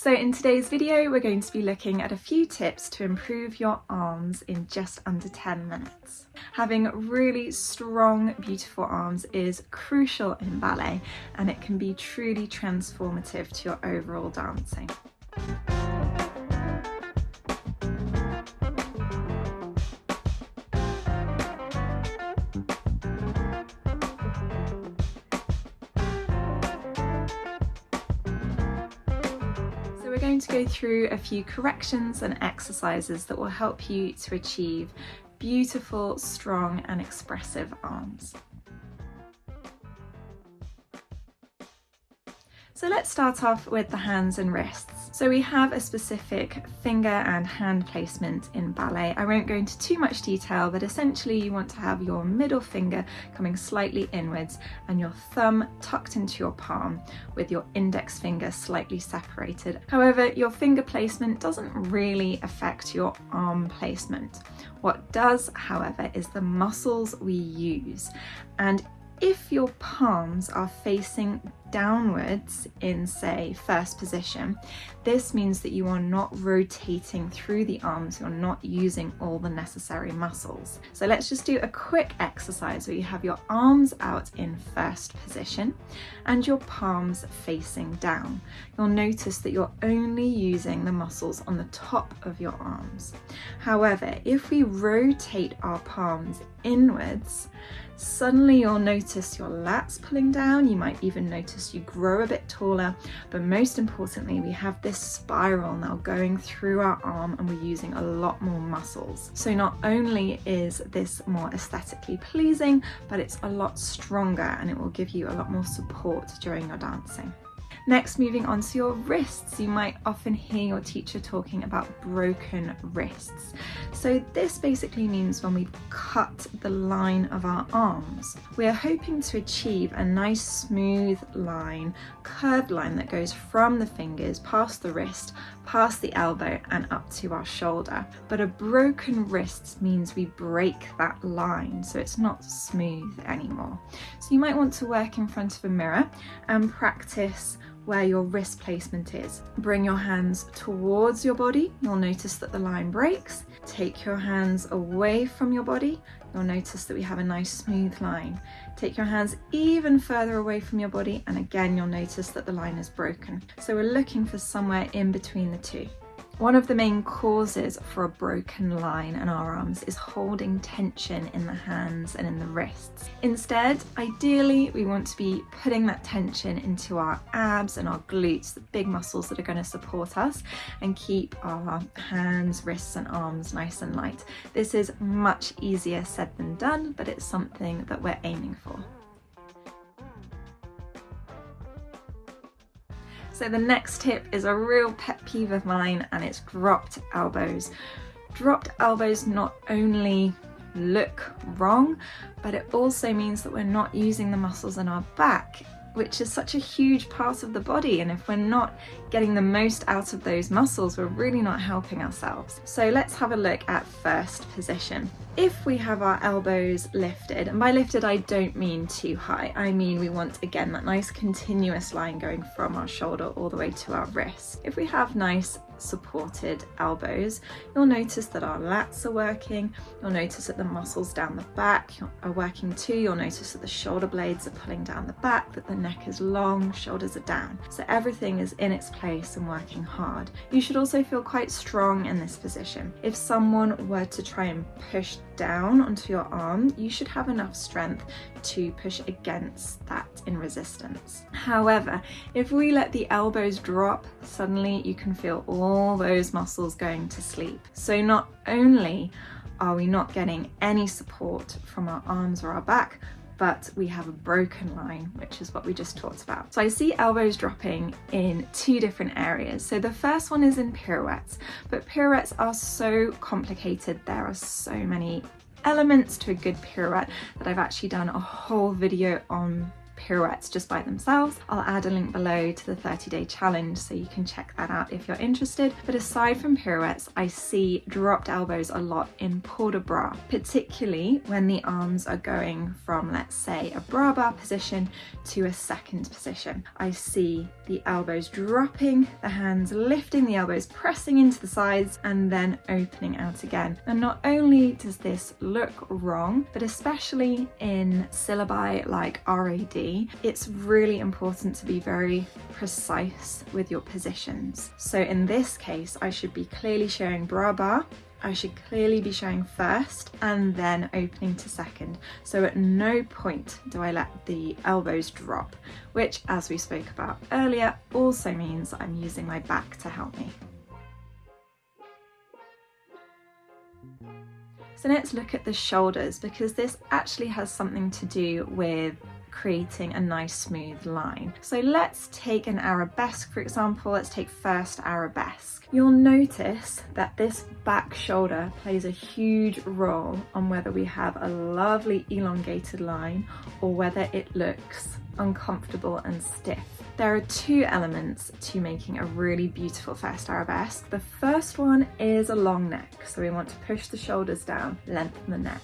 So in today's video, we're going to be looking at a few tips to improve your arms in just under 10 minutes. Having really strong, beautiful arms is crucial in ballet, and it can be truly transformative to your overall dancing. We're going to go through a few corrections and exercises that will help you to achieve beautiful, strong and expressive arms. So let's start off with the hands and wrists. So we have a specific finger and hand placement in ballet. I won't go into too much detail, but essentially you want to have your middle finger coming slightly inwards and your thumb tucked into your palm with your index finger slightly separated. However, your finger placement doesn't really affect your arm placement. What does, however, is the muscles we use. And if your palms are facing downwards in, say, first position, this means that you are not rotating through the arms, you're not using all the necessary muscles. So let's just do a quick exercise where you have your arms out in first position and your palms facing down. You'll notice that you're only using the muscles on the top of your arms. However, if we rotate our palms inwards, suddenly you'll notice your lats pulling down. You might even notice you grow a bit taller, but most importantly, we have this spiral now going through our arm and we're using a lot more muscles. So not only is this more aesthetically pleasing, but it's a lot stronger and it will give you a lot more support during your dancing. Next, moving on to your wrists, you might often hear your teacher talking about broken wrists. So this basically means when we cut the line of our arms, we are hoping to achieve a nice smooth line, curved line that goes from the fingers, past the wrist, past the elbow and up to our shoulder. But a broken wrist means we break that line, so it's not smooth anymore. So you might want to work in front of a mirror and practice where your wrist placement is. Bring your hands towards your body. You'll notice that the line breaks. Take your hands away from your body. You'll notice that we have a nice smooth line. Take your hands even further away from your body, and again, you'll notice that the line is broken. So we're looking for somewhere in between the two. One of the main causes for a broken line in our arms is holding tension in the hands and in the wrists. Instead, ideally, we want to be putting that tension into our abs and our glutes, the big muscles that are going to support us and keep our hands, wrists and arms nice and light. This is much easier said than done, but it's something that we're aiming for. So the next tip is a real pet peeve of mine, and it's dropped elbows. Dropped elbows not only look wrong, but it also means that we're not using the muscles in our back, which is such a huge part of the body, and if we're not getting the most out of those muscles, we're really not helping ourselves. So let's have a look at first position. If we have our elbows lifted, and by lifted I don't mean too high, I mean we want again that nice continuous line going from our shoulder all the way to our wrist. If we have nice supported elbows, you'll notice that our lats are working, you'll notice that the muscles down the back are working too, you'll notice that the shoulder blades are pulling down the back, that the neck is long, shoulders are down. So everything is in its place and working hard. You should also feel quite strong in this position. If someone were to try and push down onto your arm, you should have enough strength to push against that in resistance. However, if we let the elbows drop, suddenly you can feel all those muscles going to sleep. So not only are we not getting any support from our arms or our back, but we have a broken line, which is what we just talked about. So I see elbows dropping in two different areas. So the first one is in pirouettes, but pirouettes are so complicated. There are so many elements to a good pirouette that I've actually done a whole video on pirouettes just by themselves. I'll add a link below to the 30-day challenge so you can check that out if you're interested. But aside from pirouettes, I see dropped elbows a lot in port de bras, particularly when the arms are going from, let's say, a bras bar position to a second position. I see the elbows dropping, the hands lifting, the elbows pressing into the sides and then opening out again. And not only does this look wrong, but especially in syllabi like RAD, it's really important to be very precise with your positions. So in this case, I should be clearly showing bras bar, I should clearly be showing first and then opening to second. So at no point do I let the elbows drop, which, as we spoke about earlier, also means I'm using my back to help me. So let's look at the shoulders, because this actually has something to do with creating a nice smooth line. So let's take an arabesque, for example. Let's take first arabesque. You'll notice that this back shoulder plays a huge role on whether we have a lovely elongated line or whether it looks uncomfortable and stiff. There are two elements to making a really beautiful first arabesque. The first one is a long neck, so we want to push the shoulders down, lengthen the neck.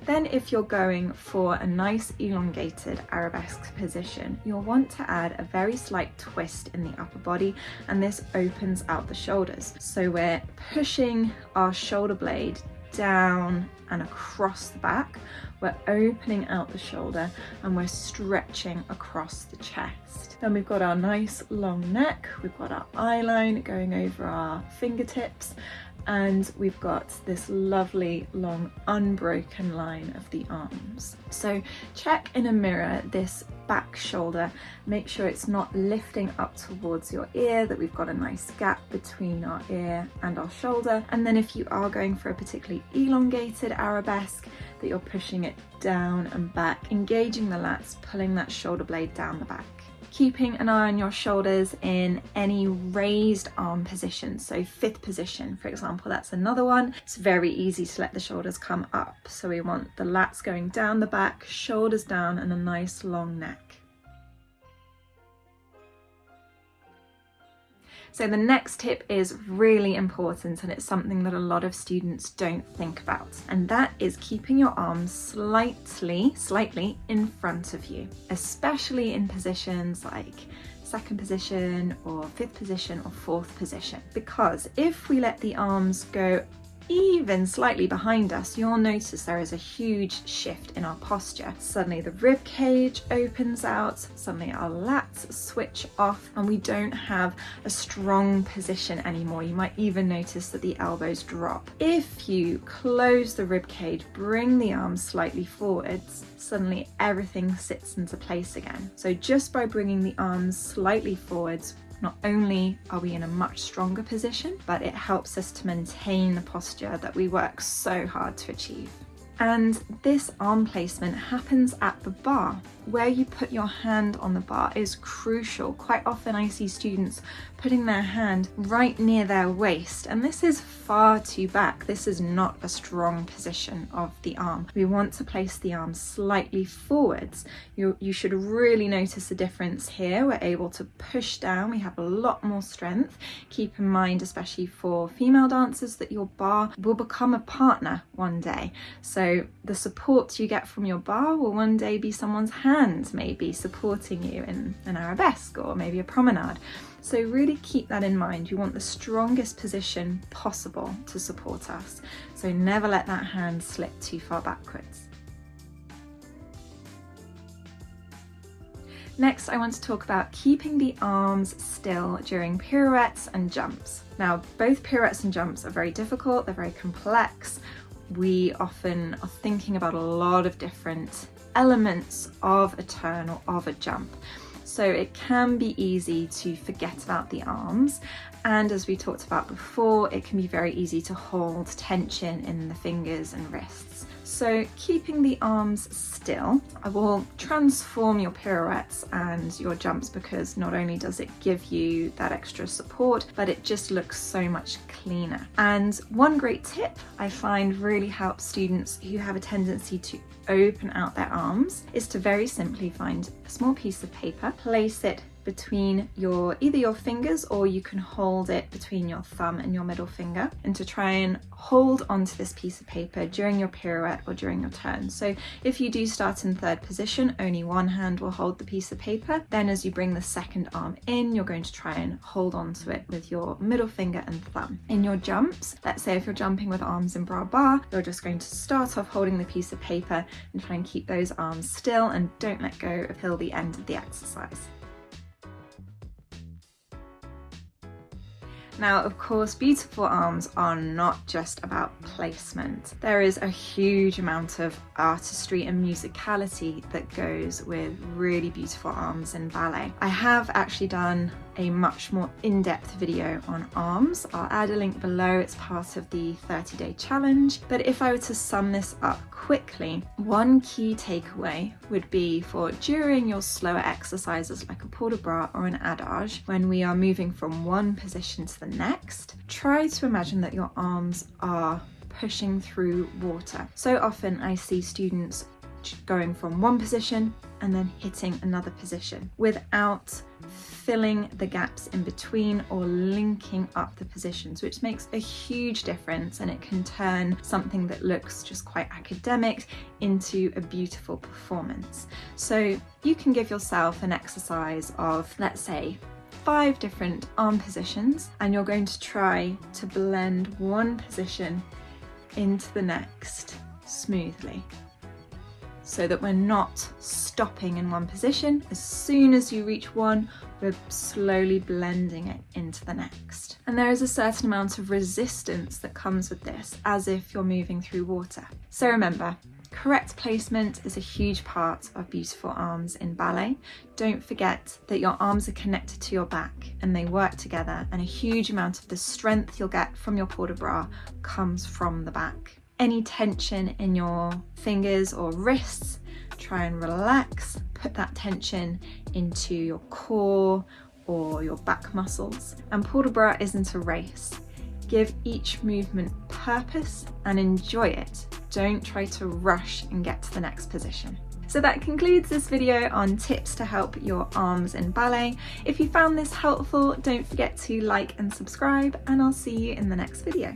Then if you're going for a nice elongated arabesque position, you'll want to add a very slight twist in the upper body, and this opens out the shoulders. So we're pushing our shoulder blade down and across the back, we're opening out the shoulder and we're stretching across the chest. Then we've got our nice long neck, we've got our eye line going over our fingertips, and we've got this lovely long unbroken line of the arms. So check in a mirror this back shoulder, make sure it's not lifting up towards your ear, that we've got a nice gap between our ear and our shoulder. And then if you are going for a particularly elongated arabesque, that you're pushing it down and back, engaging the lats, pulling that shoulder blade down the back. Keeping an eye on your shoulders in any raised arm position. So fifth position, for example, that's another one. It's very easy to let the shoulders come up. So we want the lats going down the back, shoulders down, and a nice long neck. So the next tip is really important, and it's something that a lot of students don't think about, and that is keeping your arms slightly in front of you, especially in positions like second position or fifth position or fourth position, because if we let the arms go even slightly behind us, you'll notice there is a huge shift in our posture. Suddenly the rib cage opens out, suddenly our lats switch off, and we don't have a strong position anymore. You might even notice that the elbows drop. If you close the rib cage, bring the arms slightly forwards, suddenly everything sits into place again. So just by bringing the arms slightly forwards, not only are we in a much stronger position, but it helps us to maintain the posture that we work so hard to achieve. And this arm placement happens at the bar. Where you put your hand on the bar is crucial. Quite often I see students putting their hand right near their waist, and this is far too back. This is not a strong position of the arm. We want to place the arm slightly forwards. You should really notice the difference here. We're able to push down, we have a lot more strength. Keep in mind, especially for female dancers, that your bar will become a partner one day. So the support you get from your bar will one day be someone's hand maybe supporting you in an arabesque or maybe a promenade. So really keep that in mind. You want the strongest position possible to support us. So never let that hand slip too far backwards. Next, I want to talk about keeping the arms still during pirouettes and jumps. Now, both pirouettes and jumps are very difficult, they're very complex. We often are thinking about a lot of different elements of a turn or of a jump. So it can be easy to forget about the arms, and as we talked about before, it can be very easy to hold tension in the fingers and wrists. So keeping the arms still will transform your pirouettes and your jumps, because not only does it give you that extra support, but it just looks so much cleaner. And one great tip I find really helps students who have a tendency to open out their arms is to very simply find a small piece of paper, place it between either your fingers, or you can hold it between your thumb and your middle finger, and to try and hold onto this piece of paper during your pirouette or during your turn. So if you do start in third position, only one hand will hold the piece of paper. Then as you bring the second arm in, you're going to try and hold onto it with your middle finger and thumb. In your jumps, let's say if you're jumping with arms in bras bar, you're just going to start off holding the piece of paper and try and keep those arms still and don't let go until the end of the exercise. Now, of course, beautiful arms are not just about placement. There is a huge amount of artistry and musicality that goes with really beautiful arms in ballet. I have actually done a much more in-depth video on arms. I'll add a link below, it's part of the 30-day challenge. But if I were to sum this up quickly, one key takeaway would be for during your slower exercises like a port de bras or an adage, when we are moving from one position to the next, try to imagine that your arms are pushing through water. So often I see students going from one position and then hitting another position without filling the gaps in between or linking up the positions, which makes a huge difference, and it can turn something that looks just quite academic into a beautiful performance. So you can give yourself an exercise of, let's say, 5 different arm positions, and you're going to try to blend one position into the next smoothly, so that we're not stopping in one position. As soon as you reach one, we're slowly blending it into the next. And there is a certain amount of resistance that comes with this, as if you're moving through water. So remember, correct placement is a huge part of beautiful arms in ballet. Don't forget that your arms are connected to your back and they work together, and a huge amount of the strength you'll get from your port de bras comes from the back. Any tension in your fingers or wrists, try and relax, put that tension into your core or your back muscles. And port de bras isn't a race. Give each movement purpose and enjoy it. Don't try to rush and get to the next position. So that concludes this video on tips to help your arms in ballet. If you found this helpful, don't forget to like and subscribe, and I'll see you in the next video.